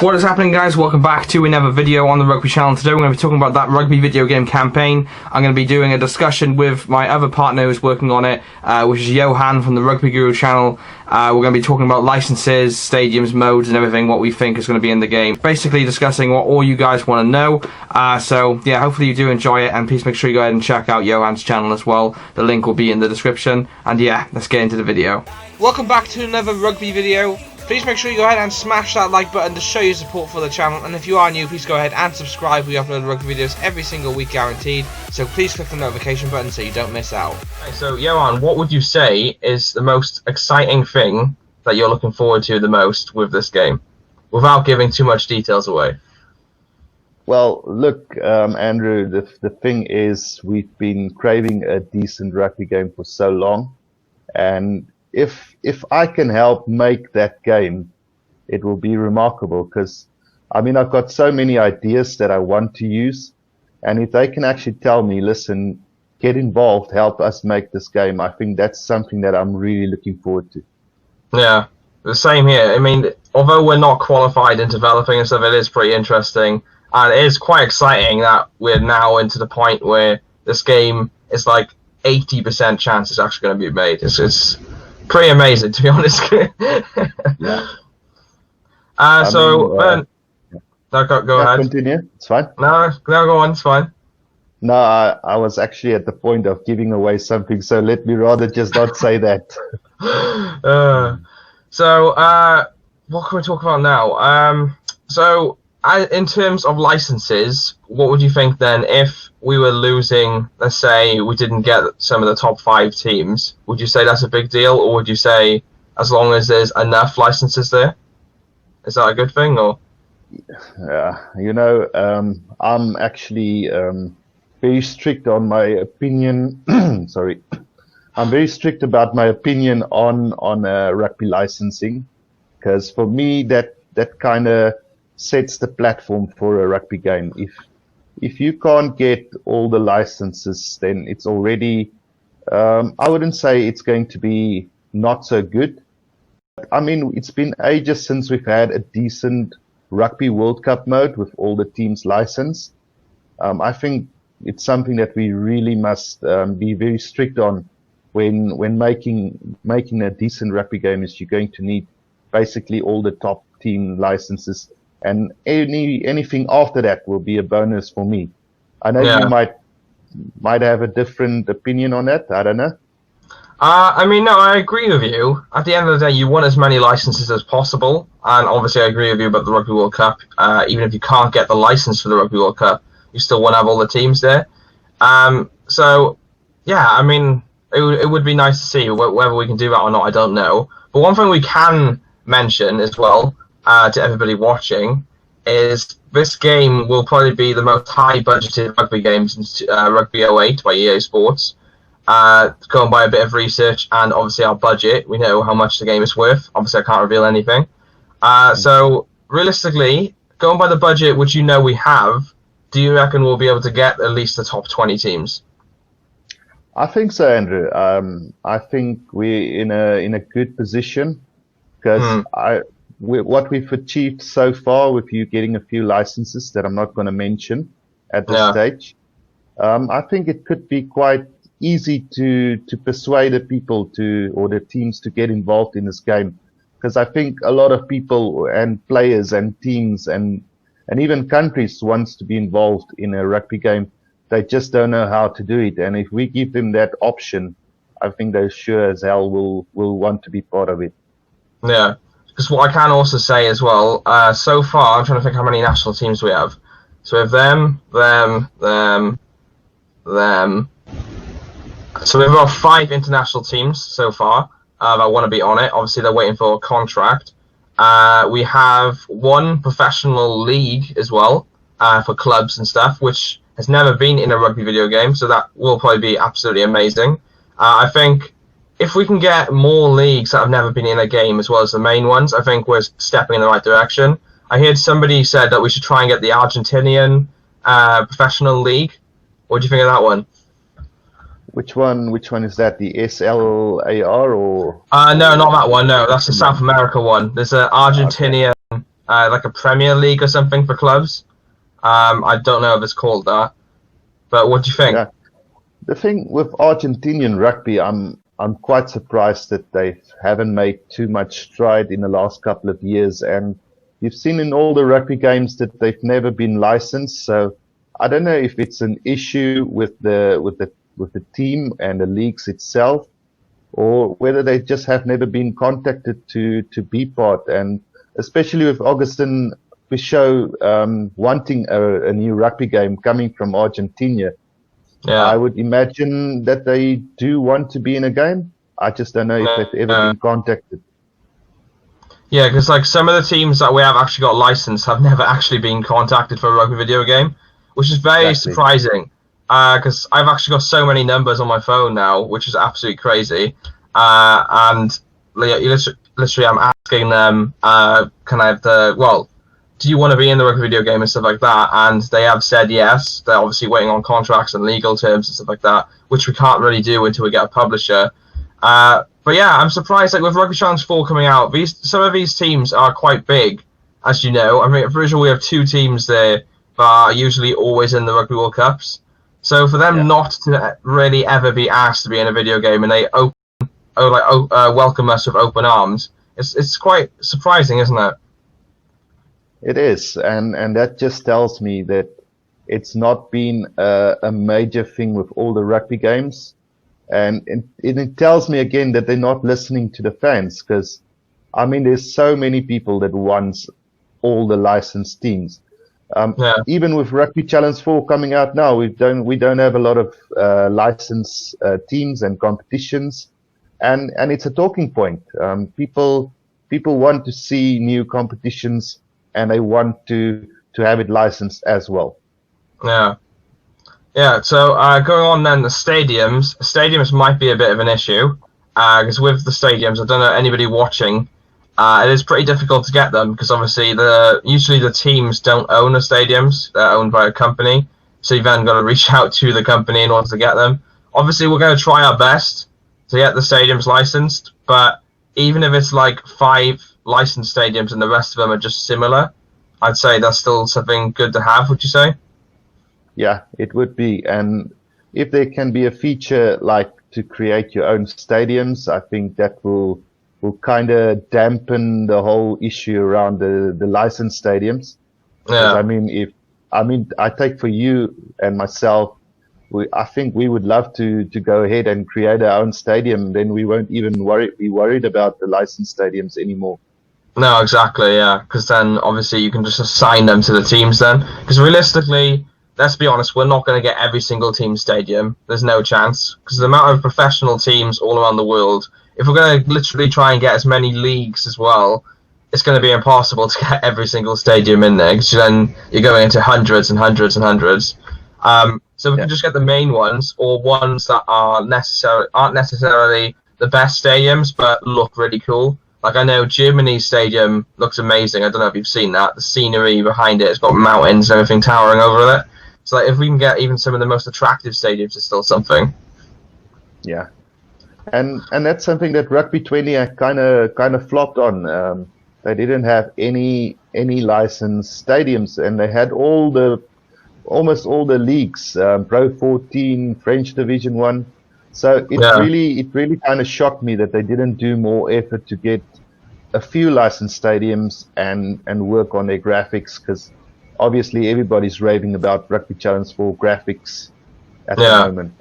What is happening, guys? Welcome back to another video on the Rugby channel. Today we're going to be talking about that Rugby video game campaign. I'm going to be doing a discussion with my other partner who's working on it, which is Johan from the Rugby Guru channel. We're going to be talking about licenses, stadiums, modes and everything, what we think is going to be in the game. Basically discussing what all you guys want to know. So yeah, hopefully you do enjoy it, and please make sure you go ahead and check out Johan's channel as well. The link will be in the description. And yeah, let's get into the video. Welcome back to another Rugby video. Please make sure you go ahead and smash that like button to show your support for the channel, and if you are new, please go ahead and subscribe. We upload rugby videos every single week guaranteed, so please click the notification button so you don't miss out. Okay, so Johan, what would you say is the most exciting thing that you're looking forward to the most with this game, without giving too much details away? Well, look, Andrew, the thing is, we've been craving a decent rugby game for so long, and if I can help make that game, it will be remarkable, because I mean, I've got so many ideas that I want to use, and if they can actually tell me, listen, get involved, help us make this game, I think that's something that I'm really looking forward to. Yeah, the same here. I mean, although we're not qualified in developing and stuff, it is pretty interesting, and it is quite exciting that we're now into the point where this game is like 80% chance it's actually going to be made. It's pretty amazing, to be honest. Yeah. Go ahead. Continue. It's fine. No, go on. It's fine. No, I was actually at the point of giving away something, so let me rather just not say that. What can we talk about now? In terms of licenses, what would you think then if we were losing, let's say we didn't get some of the top 5 teams? Would you say that's a big deal, or would you say as long as there's enough licenses there? Is that a good thing, or? You know, I'm actually very strict on my opinion. Sorry. I'm very strict about my opinion on rugby licensing, because for me that kind of sets the platform for a rugby game. If you can't get all the licenses, then it's already, I wouldn't say it's going to be not so good. I mean, it's been ages since we've had a decent Rugby World Cup mode with all the teams licensed. I think it's something that we really must be very strict on when making a decent rugby game. Is you're going to need basically all the top team licenses, and anything after that will be a bonus for me. I know you might have a different opinion on that. I don't know. I mean, no, I agree with you. At the end of the day, you want as many licenses as possible, and obviously I agree with you about the Rugby World Cup. Even if you can't get the license for the Rugby World Cup, you still want to have all the teams there. So, yeah, I mean, it would be nice to see. Whether we can do that or not, I don't know. But one thing we can mention as well, to everybody watching, is this game will probably be the most high-budgeted rugby game since Rugby 08 by EA Sports. Going by a bit of research and obviously our budget, we know how much the game is worth. Obviously, I can't reveal anything. So, realistically, going by the budget which you know we have, do you reckon we'll be able to get at least the top 20 teams? I think so, Andrew. I think we're in a good position, because what we've achieved so far with you getting a few licenses that I'm not going to mention at this stage, I think it could be quite easy to persuade the people or the teams to get involved in this game, because I think a lot of people and players and teams and even countries wants to be involved in a rugby game. They just don't know how to do it, and if we give them that option, I think they sure as hell will want to be part of it. Yeah. Because what I can also say as well, so far, I'm trying to think how many national teams we have. So we have them. So we have about 5 international teams so far that want to be on it. Obviously, they're waiting for a contract. We have 1 professional league as well for clubs and stuff, which has never been in a rugby video game. So that will probably be absolutely amazing. I think if we can get more leagues that have never been in a game as well as the main ones, I think we're stepping in the right direction. I heard somebody said that we should try and get the Argentinian professional league. What do you think of that one? Which one is that? The SLAR or? No, not that one. No, that's the South America one. There's an Argentinian like a Premier League or something for clubs. I don't know if it's called that, but what do you think? Yeah. The thing with Argentinian rugby, I'm quite surprised that they haven't made too much stride in the last couple of years. And you've seen in all the rugby games that they've never been licensed. So I don't know if it's an issue with the team and the leagues itself, or whether they just have never been contacted to be part. And especially with Augustin Pichot wanting a new rugby game coming from Argentina, Yeah. I would imagine that they do want to be in a game. I just don't know if they've ever been contacted. Yeah, because like some of the teams that we have actually got licensed have never actually been contacted for a rugby video game, which is very surprising. Because I've actually got so many numbers on my phone now, which is absolutely crazy. And literally, I'm asking them, can I have do you want to be in the rugby video game and stuff like that? And they have said yes. They're obviously waiting on contracts and legal terms and stuff like that, which we can't really do until we get a publisher. But yeah, I'm surprised. Like with Rugby Challenge 4 coming out, some of these teams are quite big, as you know. I mean, for Israel, we have 2 teams there that are usually always in the Rugby World Cups. So for them not to really ever be asked to be in a video game and they welcome us with open arms, it's quite surprising, isn't it? It is, and that just tells me that it's not been a major thing with all the rugby games. And it tells me again that they're not listening to the fans, because I mean there's so many people that wants all the licensed teams. Even with Rugby Challenge 4 coming out now, we don't have a lot of licensed teams and competitions, and it's a talking point. People want to see new competitions, and they want to have it licensed as well. Yeah. Yeah, so going on then, the stadiums. Stadiums might be a bit of an issue, because with the stadiums, I don't know anybody watching, it is pretty difficult to get them, because obviously usually the teams don't own the stadiums, they're owned by a company, so you've then got to reach out to the company in order to get them. Obviously, we're going to try our best to get the stadiums licensed, but even if it's like 5 licensed stadiums and the rest of them are just similar, I'd say that's still something good to have, would you say? Yeah, it would be. And if there can be a feature like to create your own stadiums, I think that will kind of dampen the whole issue around the licensed stadiums. Yeah. I take for you and myself, I think we would love to go ahead and create our own stadium. Then we won't even be worried about the licensed stadiums anymore. No, exactly, yeah. Because then obviously you can just assign them to the teams then. Because realistically, let's be honest, we're not going to get every single team stadium. There's no chance. Because the amount of professional teams all around the world, if we're going to literally try and get as many leagues as well, it's going to be impossible to get every single stadium in there. Because then you're going into hundreds and hundreds and hundreds. So we can just get the main ones, or ones that aren't necessarily the best stadiums, but look really cool. Like I know Germany's stadium looks amazing. I don't know if you've seen that. The scenery behind it, it's got mountains and everything towering over it. So like, if we can get even some of the most attractive stadiums, it's still something. Yeah, and that's something that Rugby 20 kind of flopped on. They didn't have any licensed stadiums, and they had almost all the leagues, Pro 14, French Division 1. So it really kind of shocked me that they didn't do more effort to get a few licensed stadiums and work on their graphics, because obviously everybody's raving about Rugby Challenge 4 graphics at the moment.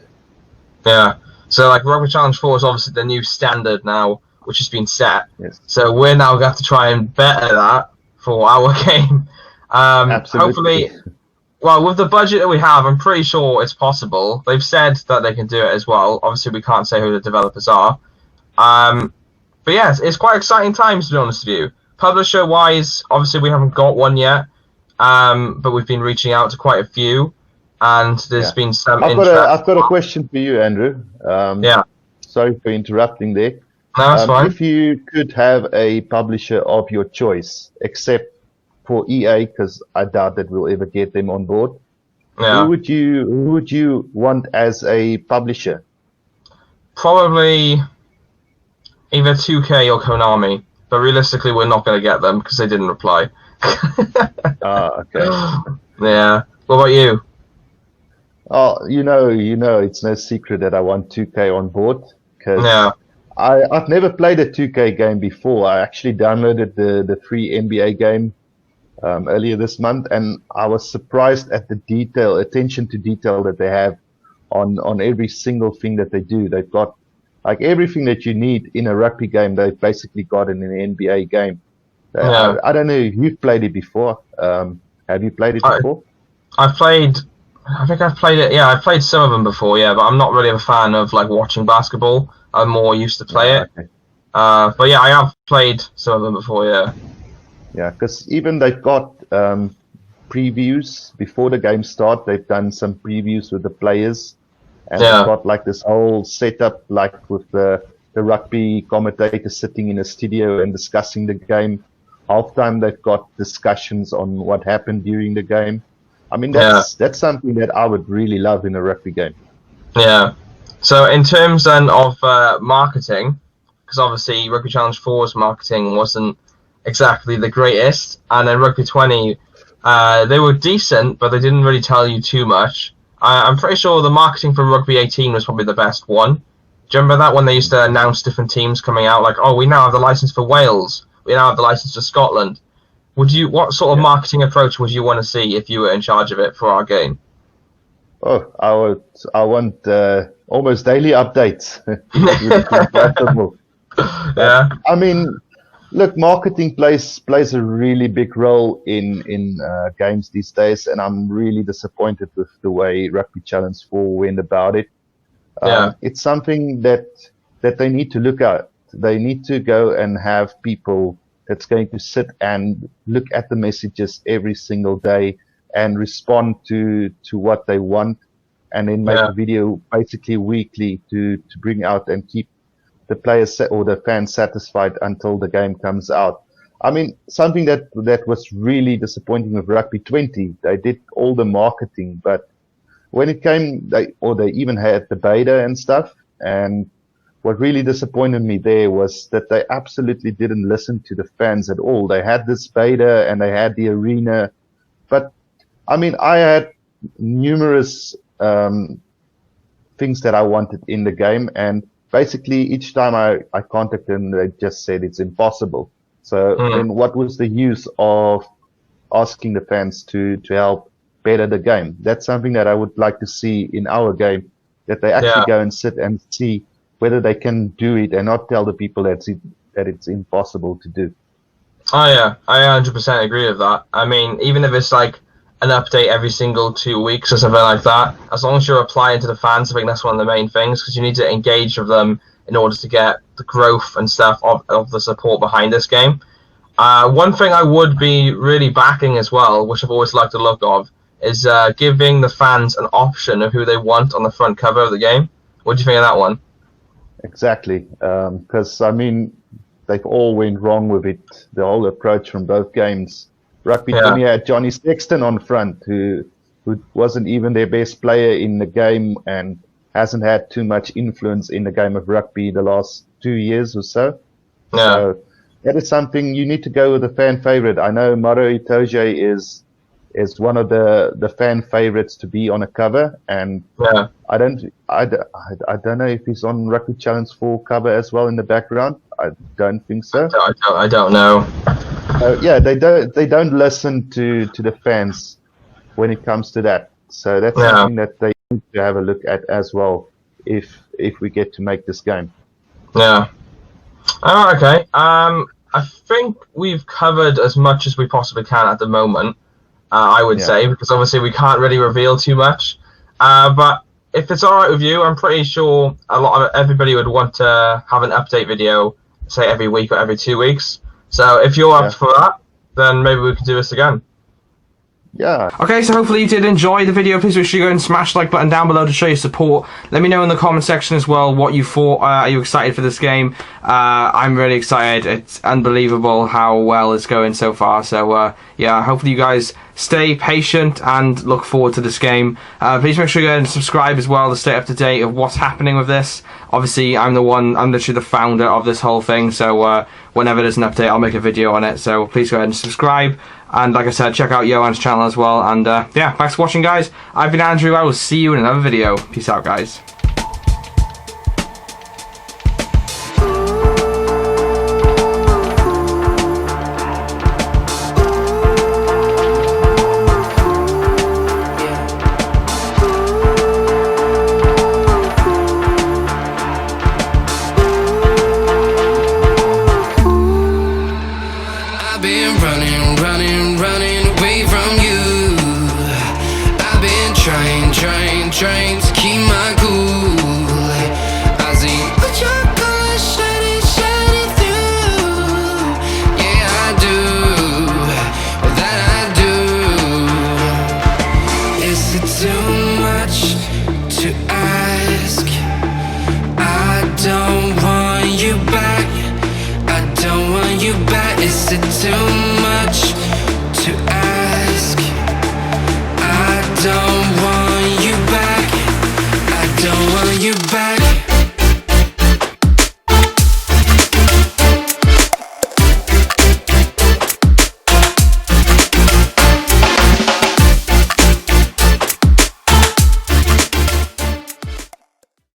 Yeah. So like Rugby Challenge 4 is obviously the new standard now, which has been set. Yes. So we're now going to have to try and better that for our game. Absolutely. Hopefully. Well, with the budget that we have, I'm pretty sure it's possible. They've said that they can do it as well. Obviously, we can't say who the developers are. But yeah, it's quite exciting times, to be honest with you. Publisher-wise, obviously, we haven't got one yet. But we've been reaching out to quite a few. And there's been some interest. I've got a question for you, Andrew. Sorry for interrupting there. No, that's fine. If you could have a publisher of your choice, except for EA, because I doubt that we'll ever get them on board. Yeah. Who would you want as a publisher? Probably either 2K or Konami, but realistically, we're not going to get them because they didn't reply. Okay. Yeah. What about you? Oh, it's no secret that I want 2K on board because Yeah. I've never played a 2K game before. I actually downloaded the free NBA game earlier this month, and I was surprised at the attention to detail that they have on every single thing that they do. They've got like everything that you need in a rugby game. They've basically got in an NBA game. Yeah. I don't know if you've played it before. Have you played it I before? I played. I think I've played it. Yeah, I've played some of them before. Yeah, but I'm not really a fan of like watching basketball. I'm more used to play Yeah, it. okay. But yeah, I have played some of them before. Yeah. Yeah, because even they've got previews before the game start. They've done some previews with the players, and they've Yeah. got like this whole setup, like with the rugby commentator sitting in a studio and discussing the game. Halftime, they've got discussions on what happened during the game. I mean, Yeah. that's something that I would really love in a rugby game. Yeah. So in terms then of marketing, because obviously Rugby Challenge 4's marketing wasn't exactly the greatest, and then Rugby 20, they were decent, but they didn't really tell you too much. I'm pretty sure the marketing for Rugby 18 was probably the best one. Do you remember that when they used to announce different teams coming out, like, oh, we now have the license for Wales, we now have the license for Scotland. What sort of Yeah. marketing approach would you want to see if you were in charge of it for our game? Oh, I want almost daily updates. That would be possible. But Yeah. I mean, look, marketing plays a really big role in games these days, and I'm really disappointed with the way Rugby Challenge 4 went about it. Yeah. It's something that they need to look at. They need to go and have people that's going to sit and look at the messages every single day and respond to what they want, and then make Yeah. a video basically weekly to bring out and keep the players or the fans satisfied until the game comes out. I mean, something that was really disappointing with Rugby 20, they did all the marketing, but when it came, they even had the beta and stuff. And what really disappointed me there was that they absolutely didn't listen to the fans at all. They had this beta and they had the arena, but I mean, I had numerous things that I wanted in the game, and basically each time I contacted them, they just said it's impossible. So then what was the use of asking the fans to help better the game? That's something that I would like to see in our game, that they actually Yeah. go and sit and see whether they can do it and not tell the people that it's impossible to do. Oh yeah, I 100% agree with that. I mean, even if it's like an update every single 2 weeks or something like that, as long as you're applying to the fans, I think that's one of the main things, because you need to engage with them in order to get the growth and stuff of the support behind this game. One thing I would be really backing as well, which I've always liked the look of, is giving the fans an option of who they want on the front cover of the game. What do you think of that one? Exactly, because I mean, they've all went wrong with it. The whole approach from both games. Rugby Yeah. 20 had Johnny Sexton on front, who wasn't even their best player in the game and hasn't had too much influence in the game of rugby the last 2 years or so. Yeah. So that is something you need to go with a fan favorite. I know Maro Itoje is one of the fan favorites to be on a cover, and Yeah. I don't know if he's on Rugby Challenge 4 cover as well in the background. I don't think so. I don't know. Yeah, they don't listen to the fans when it comes to that. So that's Yeah. something that they need to have a look at as well if we get to make this game. Yeah. Oh, okay. I think we've covered as much as we possibly can at the moment. I would Yeah. say, because obviously we can't really reveal too much. But if it's all right with you, I'm pretty sure everybody would want to have an update video, say every week or every 2 weeks. So if you're Yeah. up for that, then maybe we can do this again. Yeah. Okay, so hopefully you did enjoy the video. Please make sure you go and smash the like button down below to show your support. Let me know in the comment section as well what you thought. Are you excited for this game? I'm really excited. It's unbelievable how well it's going so far. So yeah, hopefully you guys stay patient and look forward to this game. Please make sure you go and subscribe as well to stay up to date of what's happening with this. Obviously, I'm literally the founder of this whole thing. So whenever there's an update, I'll make a video on it. So please go ahead and subscribe. And like I said, check out Johan's channel as well. And yeah, thanks for watching, guys. I've been Andrew. I will see you in another video. Peace out, guys.